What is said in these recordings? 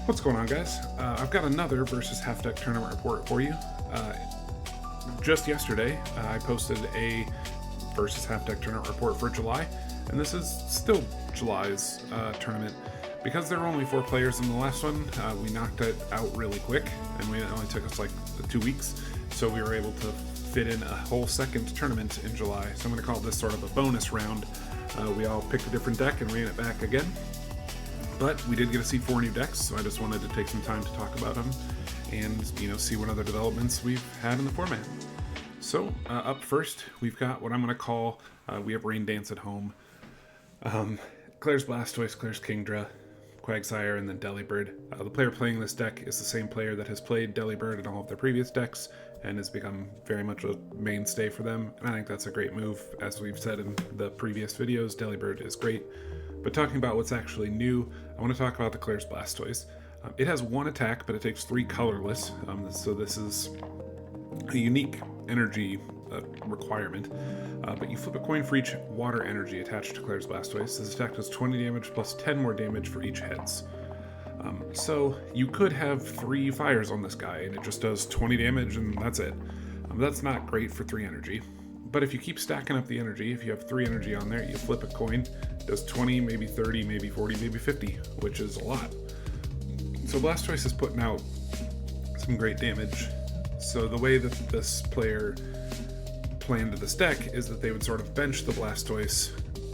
What's going on, guys? I've got another versus half deck tournament report for you. Just yesterday, I posted a versus half deck tournament report for July, and this is still July's tournament. Because there were only 4 players in the last one, we knocked it out really quick, and it only took us like 2 weeks, so we were able to fit in a whole second tournament in July. So I'm going to call this sort of a bonus round. We all picked a different deck and ran it back again. But we did get to see 4 new decks, so I just wanted to take some time to talk about them and, see what other developments we've had in the format. So, up first, we've got what I'm going to call, we have Rain Dance at home. Claire's Blastoise, Claire's Kingdra, Quagsire, and then Delibird. The player playing this deck is the same player that has played Delibird in all of their previous decks and has become very much a mainstay for them, and I think that's a great move. As we've said in the previous videos, Delibird is great. But talking about what's actually new, I want to talk about the Claire's Blastoise. It has 1 attack, but it takes 3 colorless, so this is a unique energy requirement. But you flip a coin for each water energy attached to Claire's Blastoise. This attack does 20 damage plus 10 more damage for each heads. So you could have 3 fires on this guy, and it just does 20 damage, and that's it. That's not great for 3 energy. But if you keep stacking up the energy, if you have 3 energy on there, you flip a coin, does 20, maybe 30, maybe 40, maybe 50, which is a lot. So Blastoise is putting out some great damage. So the way that this player planned this deck is that they would sort of bench the Blastoise,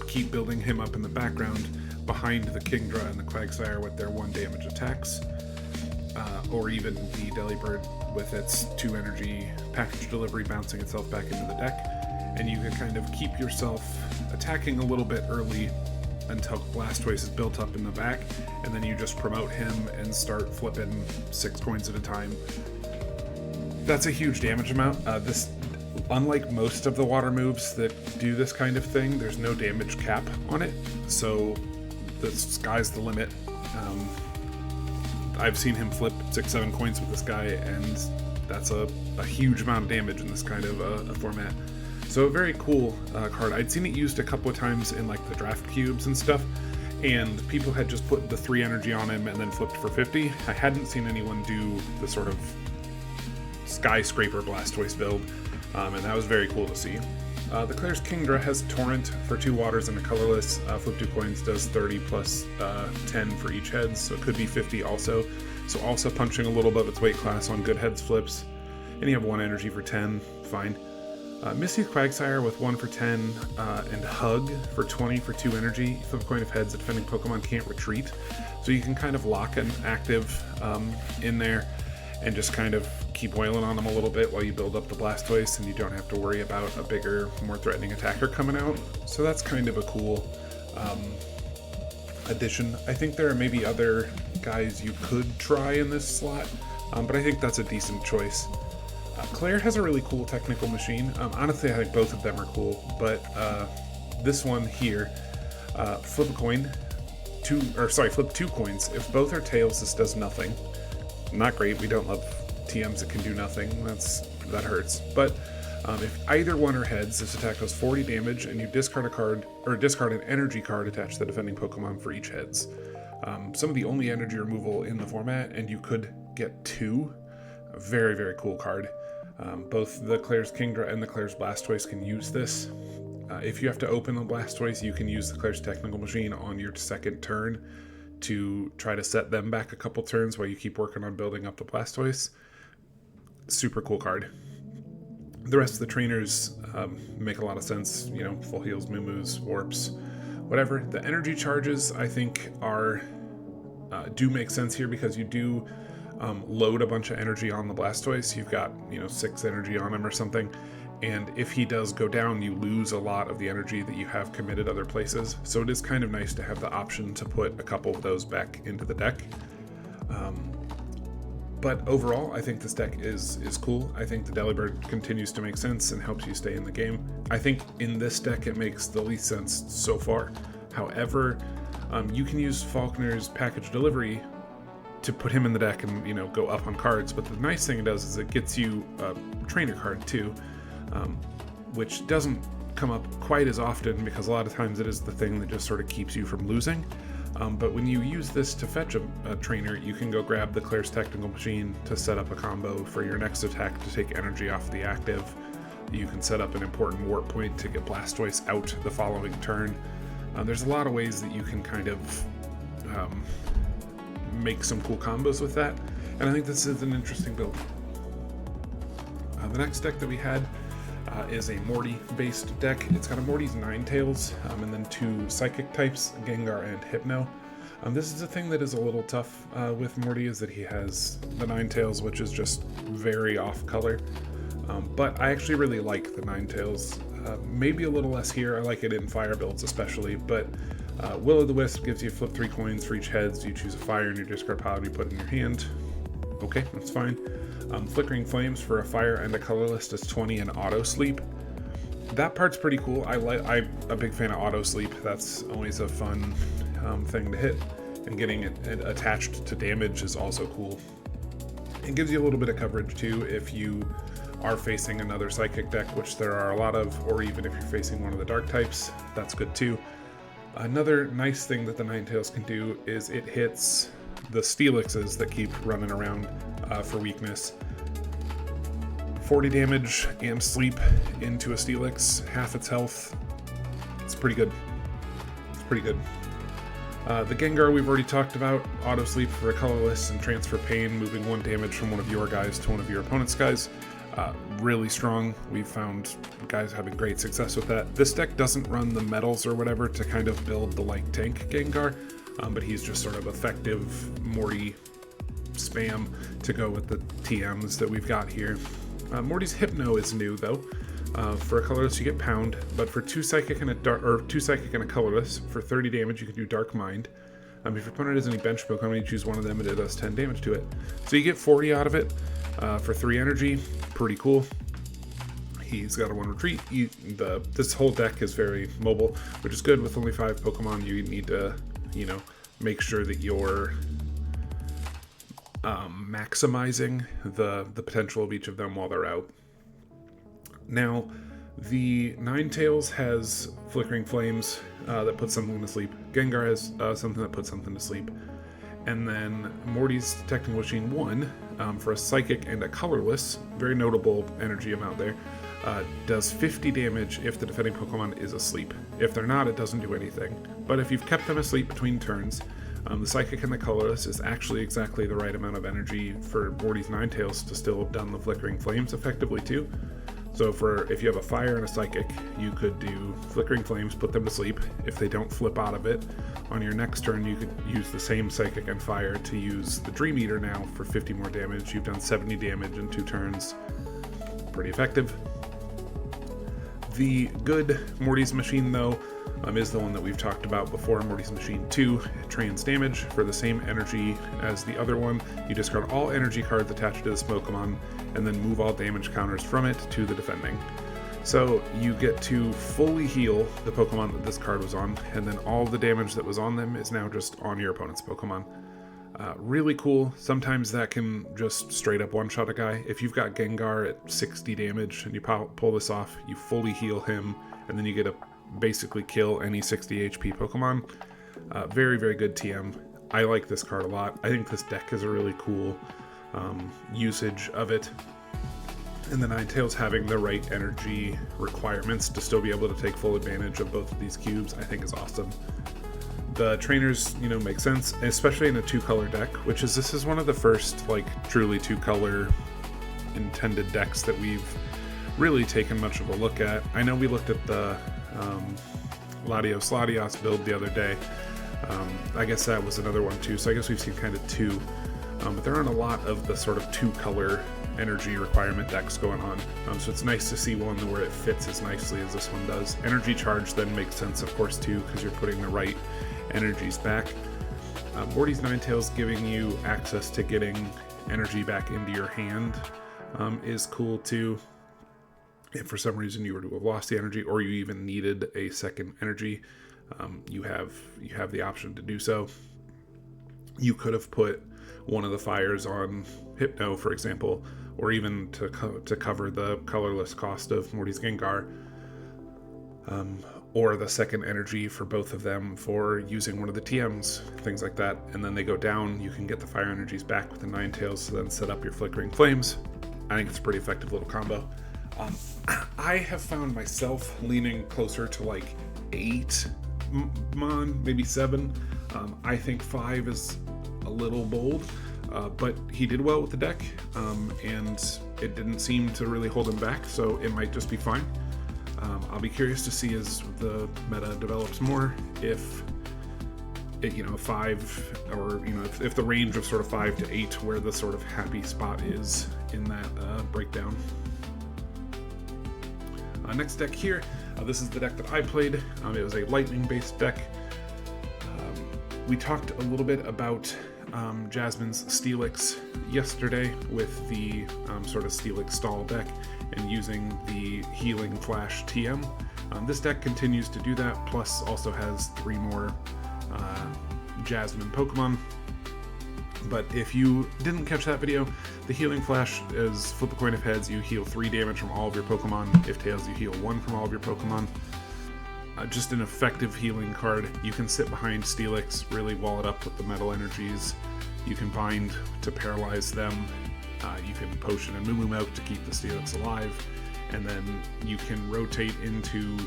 keep building him up in the background behind the Kingdra and the Quagsire with their 1 damage attacks, or even the Delibird with its 2 energy package delivery bouncing itself back into the deck. And you can kind of keep yourself attacking a little bit early until Blastoise is built up in the back, and then you just promote him and start flipping 6 coins at a time. That's a huge damage amount. Unlike most of the water moves that do this kind of thing, there's no damage cap on it, so the sky's the limit. I've seen him flip 6-7 coins with this guy, and that's a huge amount of damage in this kind of a format. So a very cool card. I'd seen it used a couple of times in like the draft cubes and stuff, and people had just put the 3 energy on him and then flipped for 50. I hadn't seen anyone do the sort of skyscraper Blastoise build, and that was very cool to see. The Claire's Kingdra has Torrent for 2 waters and a colorless. Flip 2 coins does 30 plus 10 for each heads, so it could be 50 also. So also punching a little above its weight class on good heads flips. And you have 1 energy for 10, fine. Misty's Quagsire with 1 for 10 and Hug for 20 for 2 energy. Flip a coin of heads, a defending Pokemon can't retreat. So you can kind of lock an active in there and just kind of keep oiling on them a little bit while you build up the Blastoise, and you don't have to worry about a bigger, more threatening attacker coming out. So that's kind of a cool addition. I think there are maybe other guys you could try in this slot, but I think that's a decent choice. Claire has a really cool technical machine. Honestly, I think both of them are cool, but this one here, flip a coin, flip 2 coins. If both are tails, this does nothing. Not great. We don't love TMs that can do nothing. That hurts. But if either one are heads, this attack does 40 damage, and you discard a card or discard an energy card attached to the defending Pokemon for each heads. Some of the only energy removal in the format, and you could get 2. A very, very cool card. Both the Claire's Kingdra and the Claire's Blastoise can use this. If you have to open the Blastoise, you can use the Claire's Technical Machine on your 2nd turn to try to set them back a couple turns while you keep working on building up the Blastoise. Super cool card. The rest of the trainers make a lot of sense, full heals, moo-moos, warps, whatever. The energy charges, I think, do make sense here because you do load a bunch of energy on the Blastoise. You've got 6 energy on him or something, and if he does go down, you lose a lot of the energy that you have committed other places. So it is kind of nice to have the option to put a couple of those back into the deck. But overall, I think this deck is cool. I think the Delibird continues to make sense and helps you stay in the game. I think in this deck it makes the least sense so far. However, you can use Falkner's package delivery to put him in the deck and go up on cards, but the nice thing it does is it gets you a trainer card too, which doesn't come up quite as often because a lot of times it is the thing that just sort of keeps you from losing. But when you use this to fetch a trainer, you can go grab the Claire's Technical Machine to set up a combo for your next attack to take energy off the active. You can set up an important warp point to get Blastoise out the following turn. There's a lot of ways that you can kind of make some cool combos with that, and I think this is an interesting build. The next deck that we had is a Morty-based deck. It's got a Morty's Ninetales, and then 2 Psychic types, Gengar and Hypno. This is a thing that is a little tough with Morty, is that he has the Ninetales, which is just very off-color. But I actually really like the Ninetales. Maybe a little less here. I like it in fire builds especially, but Will-O-The-Wisp gives you flip 3 coins for each heads. You choose a fire in your discard pile and you put it in your hand. Okay, that's fine. Flickering Flames for a fire and a colorless does 20 and auto sleep. That part's pretty cool. I'm a big fan of auto sleep. That's always a fun thing to hit, and getting it attached to damage is also cool. It gives you a little bit of coverage too if you are facing another Psychic deck, which there are a lot of, or even if you're facing one of the Dark types, that's good too. Another nice thing that the Ninetales can do is it hits the Steelixes that keep running around for weakness. 40 damage and sleep into a Steelix, half its health. It's pretty good. It's pretty good. The Gengar we've already talked about. Auto sleep for a colorless and transfer pain, moving 1 damage from one of your guys to one of your opponent's guys. Really strong. We've found guys having great success with that. This deck doesn't run the metals or whatever to kind of build the like tank Gengar, but he's just sort of effective Morty spam to go with the TMs that we've got here. Morty's Hypno is new though. For a colorless you get Pound, but for 2 Psychic and a colorless, for 30 damage you can do Dark Mind. If your opponent has any bench Pokemon, you choose one of them and it does 10 damage to it. So you get 40 out of it for 3 energy. Pretty cool. He's got a 1 retreat. This whole deck is very mobile, which is good. With only 5 Pokemon, you need to, make sure that you're maximizing the potential of each of them while they're out. Now, the Ninetales has Flickering Flames that puts something to sleep. Gengar has something that puts something to sleep. And then Morty's Technical Machine 1, for a Psychic and a colorless, very notable energy amount there, does 50 damage if the defending Pokemon is asleep. If they're not, it doesn't do anything. But if you've kept them asleep between turns, the Psychic and the colorless is actually exactly the right amount of energy for Morty's Ninetales to still have done the Flickering Flames effectively too. So if you have a fire and a Psychic, you could do Flickering Flames, put them to sleep. If they don't flip out of it, on your next turn you could use the same Psychic and fire to use the Dream Eater now for 50 more damage. You've done 70 damage in 2 turns. Pretty effective. The good Morty's Machine though is the one that we've talked about before, Morty's Machine 2. Trans damage for the same energy as the other one. You discard all energy cards attached to this Pokemon and then move all damage counters from it to the defending. So you get to fully heal the Pokemon that this card was on, and then all the damage that was on them is now just on your opponent's Pokemon. Really cool. Sometimes that can just straight up one-shot a guy. If you've got Gengar at 60 damage and you pull this off, you fully heal him, and then you get to basically kill any 60 HP Pokemon. Very, very good TM. I like this card a lot. I think this deck is a really cool usage of it. And the Ninetales having the right energy requirements to still be able to take full advantage of both of these cubes, I think is awesome. The trainers, make sense, especially in a 2-color deck, this is one of the first, truly 2-color intended decks that we've really taken much of a look at. I know we looked at the Latios build the other day. I guess that was another one too, so I guess we've seen kind of 2. But there aren't a lot of the sort of 2-color energy requirement decks going on. So it's nice to see one where it fits as nicely as this one does. Energy Charge then makes sense, of course, too, because you're putting the right energies back. Morty's Ninetales giving you access to getting energy back into your hand is cool, too. If for some reason you were to have lost the energy, or you even needed a second energy, you have the option to do so. You could have put one of the fires on Hypno, for example, or even to cover the colorless cost of Morty's Gengar. or the second energy for both of them for using one of the TMs, things like that. And then they go down, you can get the fire energies back with the Ninetales to then set up your Flickering Flames. I think it's a pretty effective little combo. I have found myself leaning closer to like 8 Mon, maybe 7. I think 5 is a little bold, but he did well with the deck, and it didn't seem to really hold him back, so it might just be fine. I'll be curious to see as the meta develops more if it, 5, or if the range of sort of 5 to 8 where the sort of happy spot is in that breakdown. Next deck here, this is the deck that I played. It was a lightning based deck. We talked a little bit about Jasmine's Steelix yesterday with the sort of Steelix stall deck and using the Healing Flash TM. This deck continues to do that, plus also has 3 more Jasmine Pokemon. But if you didn't catch that video, the Healing Flash is flip a coin of heads, you heal 3 damage from all of your Pokemon. If tails, you heal 1 from all of your Pokemon. Just an effective healing card. You can sit behind Steelix, really wall it up with the metal energies. You can bind to paralyze them. You can potion and Moo out to keep the Steelix alive. And then you can rotate into,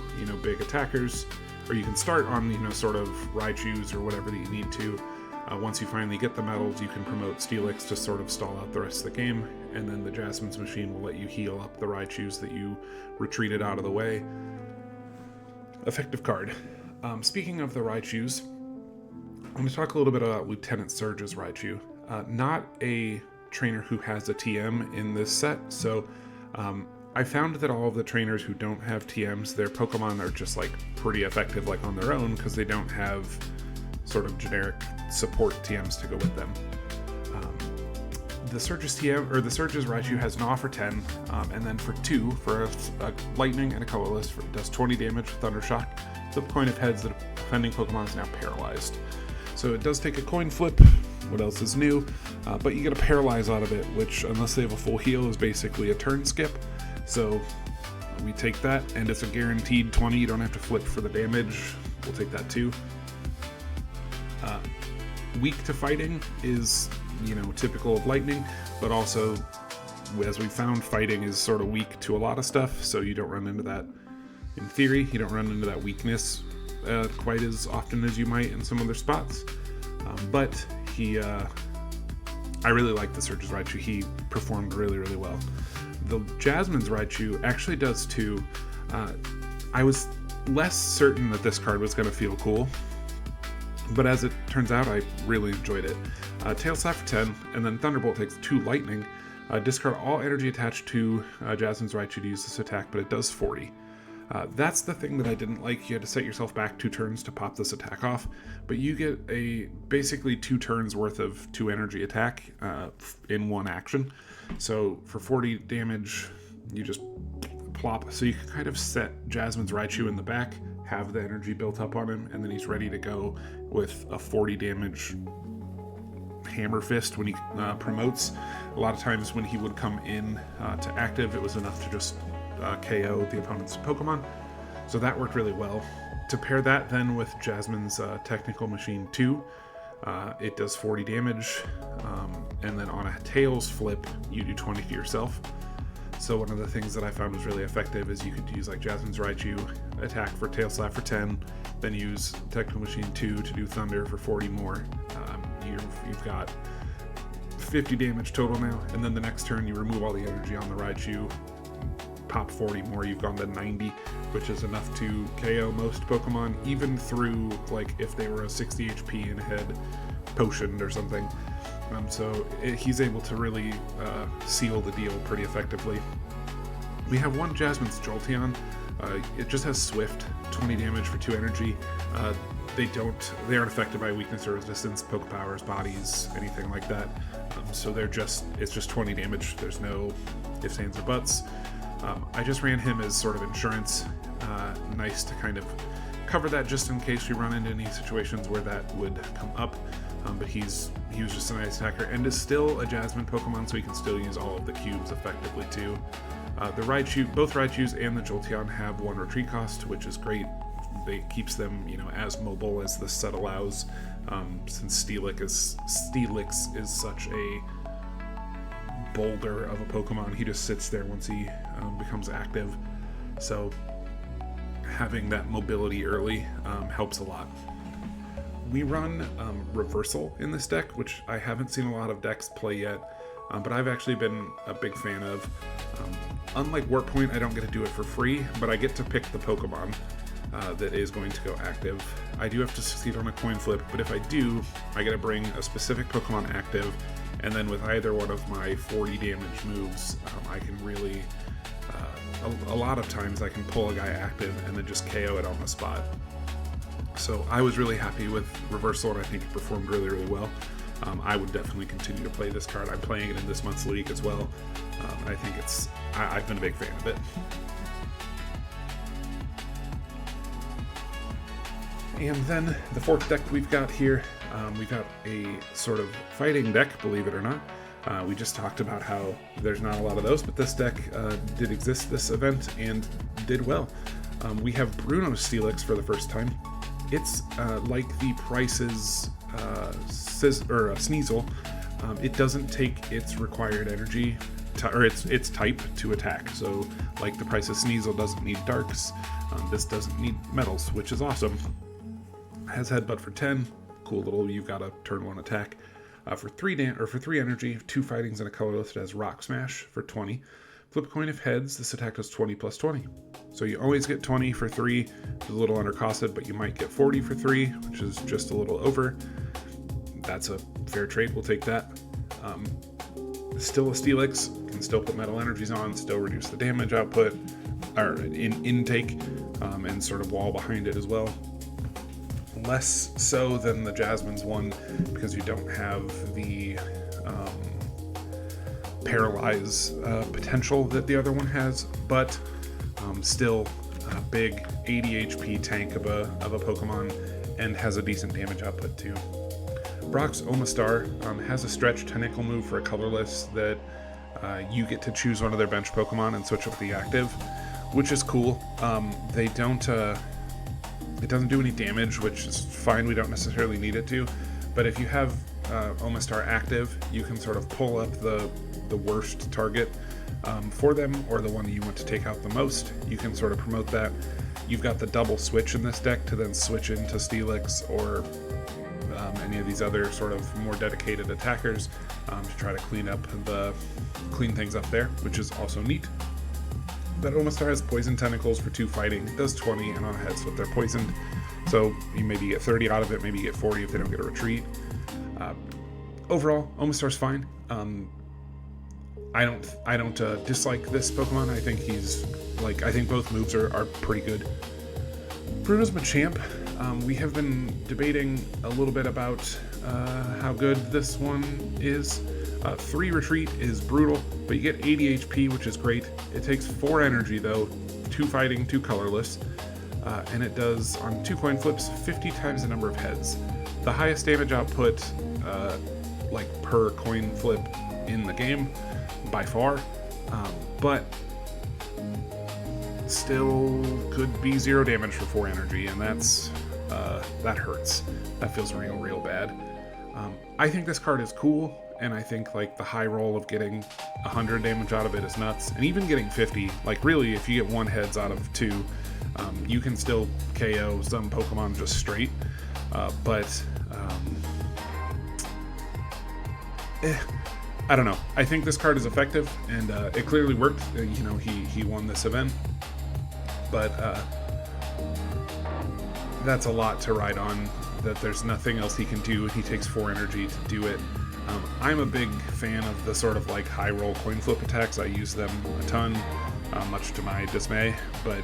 big attackers. Or you can start on, sort of Raichus or whatever that you need to. Once you finally get the medals, you can promote Steelix to sort of stall out the rest of the game. And then the Jasmine's Machine will let you heal up the Raichus that you retreated out of the way. Effective card. Speaking of the Raichus, I'm going to talk a little bit about Lieutenant Surge's Raichu. Not a trainer who has a TM in this set, so I found that all of the trainers who don't have TMs, their Pokemon are just like pretty effective like on their own because they don't have sort of generic support TMs to go with them. The Surge's TM, or the Surge's Raichu has Gnaw for 10, and then for 2, for a Lightning and a Colorless, it does 20 damage with Thundershock. Flip a coin of heads, the defending Pokemon is now paralyzed. So it does take a coin flip, what else is new, but you get a Paralyze out of it, which, unless they have a full heal, is basically a turn skip. So we take that, and it's a guaranteed 20, you don't have to flip for the damage, we'll take that too. Weak to fighting is, typical of Lightning, but also, as we found, fighting is sort of weak to a lot of stuff, so you don't run into that, in theory, you don't run into that weakness quite as often as you might in some other spots. But I really like the Surge's Raichu. He performed really, really well. The Jasmine's Raichu actually does too. I was less certain that this card was going to feel cool, but as it turns out, I really enjoyed it. Tail Slap for 10, and then Thunderbolt takes 2 Lightning. Discard all energy attached to Jasmine's Raichu to use this attack, but it does 40. That's the thing that I didn't like. You had to set yourself back 2 turns to pop this attack off, but you get a basically 2 turns worth of 2 energy attack in one action. So for 40 damage, you just plop. So you can kind of set Jasmine's Raichu in the back, have the energy built up on him, and then he's ready to go with a 40 damage Hammer Fist when he promotes. A lot of times when he would come in to active, it was enough to just KO the opponent's Pokemon. So that worked really well. To pair that then with Jasmine's Technical Machine 2, it does 40 damage, and then on a Tails flip, you do 20 to yourself. So one of the things that I found was really effective is you could use like Jasmine's Raichu, attack for Tail Slap for 10, then use Technical Machine 2 to do Thunder for 40 more. You've got 50 damage total now, and then the next turn you remove all the energy on the Raichu, pop 40 more, you've gone to 90, which is enough to KO most Pokemon, even through like if they were a 60 HP and had potioned or something. He's able to really seal the deal pretty effectively. We have one Jasmine's Jolteon. It just has Swift, 20 damage for 2 energy. They aren't affected by weakness or resistance, poke powers, bodies, anything like that. So it's just 20 damage. There's no ifs, ands, or buts. I just ran him as sort of insurance. Nice to kind of cover that just in case we run into any situations where that would come up. But he was just a nice attacker and is still a Jasmine Pokemon, so he can still use all of the cubes effectively too. The Raichu, both Raichus and the Jolteon have 1 retreat cost, which is great. They keeps them, you know, as mobile as the set allows. Since Steelix is such a boulder of a Pokemon, he just sits there once he becomes active. So having that mobility early helps a lot. We run Reversal in this deck, which I haven't seen a lot of decks play yet, but I've actually been a big fan of. Unlike Warp Point, I don't get to do it for free, but I get to pick the Pokemon that is going to go active. I do have to succeed on a coin flip, but if I do, I get to bring a specific Pokemon active, and then with either one of my 40 damage moves, I can really, a lot of times I can pull a guy active and then just KO it on the spot. So I was really happy with Reversal, and I think it performed really, really well. I would definitely continue to play this card. I'm playing it in this month's league as well, and I think I've been a big fan of it. And then the fourth deck we've got here, we've got a sort of fighting deck, believe it or not. We just talked about how there's not a lot of those, but this deck did exist this event and did well. We have Bruno's Steelix for the first time. It's like the Price's Sneasel. It doesn't take its required energy, or its type to attack. So like the Price's Sneasel doesn't need darks, this doesn't need metals, which is awesome. Has Headbutt for 10, cool little you've got a turn 1 attack. For 3 energy, 2 fightings and a colorless, it has Rock Smash for 20. Flip a coin if heads, this attack does 20 plus 20. So you always get 20 for 3, which is a little undercosted, but you might get 40 for 3, which is just a little over. That's a fair trade, we'll take that. Still a Steelix, can still put metal energies on, still reduce the damage output, or in intake, and sort of wall behind it as well. Less so than the Jasmine's one, because you don't have the paralyze potential that the other one has, but still a big 80 HP tank of a Pokemon, and has a decent damage output too. Brock's Omastar has a stretch Tentacle move for a colorless that you get to choose one of their bench Pokemon and switch up the active, which is cool. They don't it doesn't do any damage, which is fine, we don't necessarily need it to, but if you have Omastar active, you can sort of pull up the worst target for them, or the one that you want to take out the most. You can sort of promote that. You've got the double switch in this deck to then switch into Steelix or any of these other sort of more dedicated attackers to try to clean things up there, which is also neat. That Omastar has Poison Tentacles for 2 fighting. It does 20, and on heads if they're poisoned. So you maybe get 30 out of it, maybe you get 40 if they don't get a retreat. Overall, Omastar's fine. I don't dislike this Pokemon. I think I think both moves are pretty good. Bruno's Machamp. We have been debating a little bit about how good this one is. 3 retreat is brutal, but you get 80 HP, which is great. It takes 4 energy though, 2 fighting, 2 colorless, and it does, on 2 coin flips, 50 times the number of heads. The highest damage output, like per coin flip in the game, by far, but still could be 0 damage for 4 energy, and that hurts. That feels real bad. I think this card is cool, and I think like the high roll of getting 100 damage out of it is nuts, and even getting 50, like really if you get 1 heads out of 2, you can still KO some Pokemon just straight, but I don't know. I think this card is effective, and it clearly worked. He won this event, but that's a lot to ride on, that there's nothing else he can do, and he takes 4 energy to do it. I'm a big fan of the sort of like high roll coin flip attacks. I use them a ton, much to my dismay, but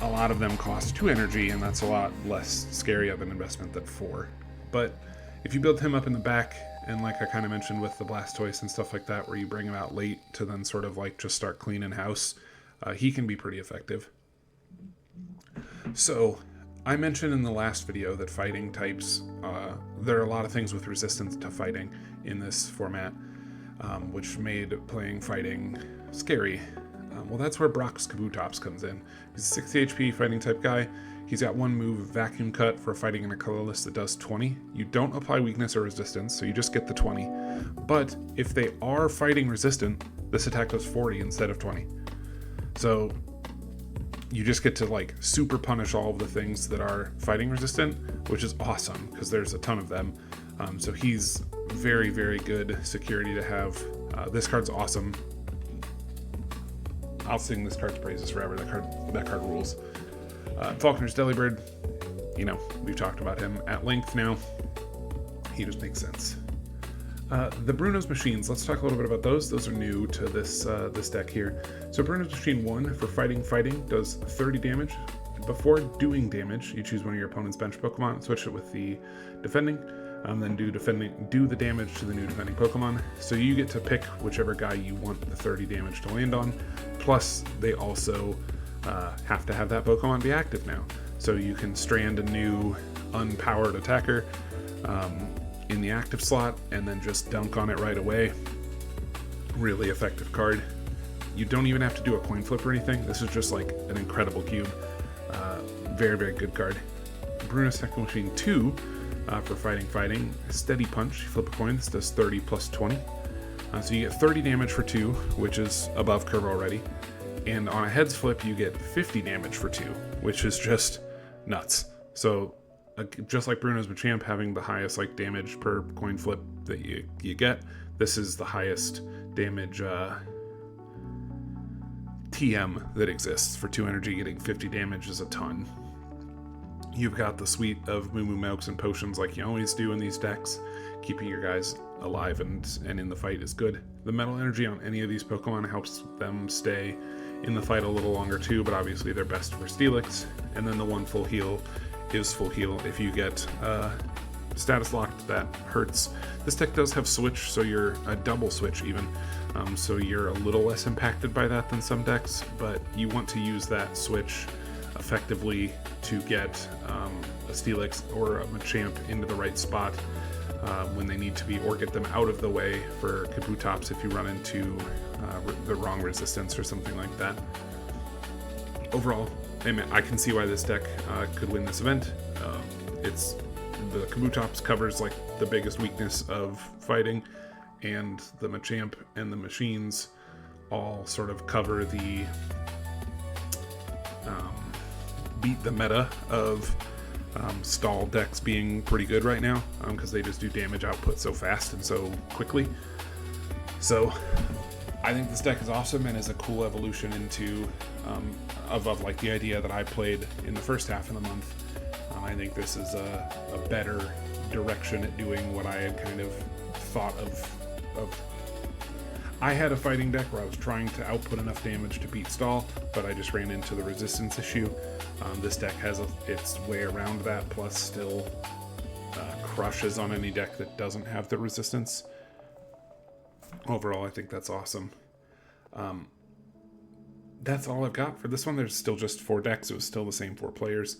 a lot of them cost 2 energy, and that's a lot less scary of an investment than 4. But if you build him up in the back, and like I kind of mentioned with the Blastoise and stuff like that, where you bring him out late to then sort of like just start cleaning house, he can be pretty effective. So I mentioned in the last video that fighting types, there are a lot of things with resistance to fighting in this format, which made playing fighting scary. Well, that's where Brock's Kabutops comes in. He's a 60 HP fighting type guy. He's got one move, Vacuum Cut, for fighting in a colorless that does 20. You don't apply weakness or resistance, so you just get the 20. But if they are fighting resistant, this attack does 40 instead of 20. So you just get to like super punish all of the things that are fighting resistant, which is awesome because there's a ton of them. So he's very, very good security to have. This card's awesome. I'll sing this card's praises forever. That card rules. Falconer's Delibird, you know, we've talked about him at length now. He just makes sense. The Bruno's Machines, let's talk a little bit about those. Those are new to this deck here. So Bruno's Machine 1 for fighting does 30 damage. Before doing damage, you choose one of your opponent's bench Pokemon, switch it with the defending, then do the damage to the new defending Pokemon. So you get to pick whichever guy you want the 30 damage to land on. Plus, they also have to have that Pokemon be active now. So you can strand a new unpowered attacker in the active slot and then just dunk on it right away. Really effective card. You don't even have to do a coin flip or anything. This is just like an incredible cube. Very, very good card. Bruno's Technical Machine 2 for fighting. Steady Punch. You flip a coin. This does 30 plus 20. So you get 30 damage for 2, which is above curve already. And on a heads flip, you get 50 damage for 2, which is just nuts. So just like Bruno's Machamp having the highest like damage per coin flip that you get, this is the highest damage TM that exists. For 2 energy, getting 50 damage is a ton. You've got the suite of Moo Moo Milks and potions like you always do in these decks. Keeping your guys alive and in the fight is good. The Metal Energy on any of these Pokemon helps them stay in the fight a little longer too, but obviously they're best for Steelix. And then the one full heal is full heal if you get status locked. That hurts. This deck does have switch, so you're a double switch even, so you're a little less impacted by that than some decks, but you want to use that switch effectively to get a Steelix or a Machamp into the right spot when they need to be, or get them out of the way for Kabutops if you run into the wrong resistance or something like that. Overall, I can see why this deck could win this event. It's the Kabutops covers like the biggest weakness of fighting, and the Machamp and the Machines all sort of cover the beat the meta of stall decks being pretty good right now, because they just do damage output so fast and so quickly. So I think this deck is awesome and is a cool evolution into of like the idea that I played in the first half of the month. I think this is a better direction at doing what I had kind of thought of. I had a fighting deck where I was trying to output enough damage to beat stall, but I just ran into the resistance issue. This deck has its way around that, plus still crushes on any deck that doesn't have the resistance. Overall, I think that's awesome. That's all I've got for this one. There's still just 4 decks. It was still the same 4 players.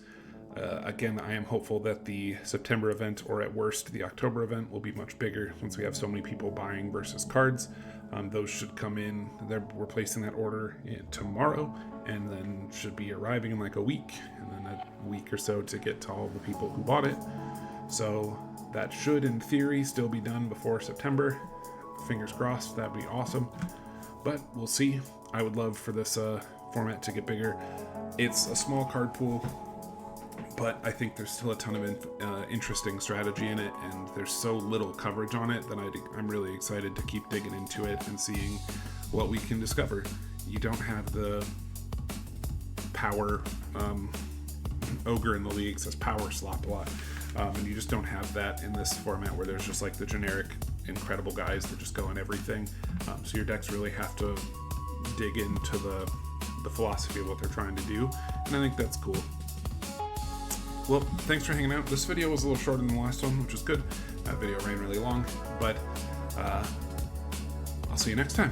Again, I am hopeful that the September event, or at worst the October event, will be much bigger once we have so many people buying versus cards. Those should come in. We're placing that order tomorrow, and then should be arriving in like a week, and then a week or so to get to all the people who bought it. So that should, in theory, still be done before September. Fingers crossed, that'd be awesome. But we'll see. I would love for this format to get bigger. It's a small card pool, but I think there's still a ton of interesting strategy in it, and there's so little coverage on it that I'm really excited to keep digging into it and seeing what we can discover. You don't have the power ogre in the league says power slop a lot, and you just don't have that in this format where there's just like the generic incredible guys that just go in everything. So your decks really have to dig into the philosophy of what they're trying to do, and I think that's cool. Well, thanks for hanging out. This video was a little shorter than the last one, which is good. That video ran really long, but I'll see you next time.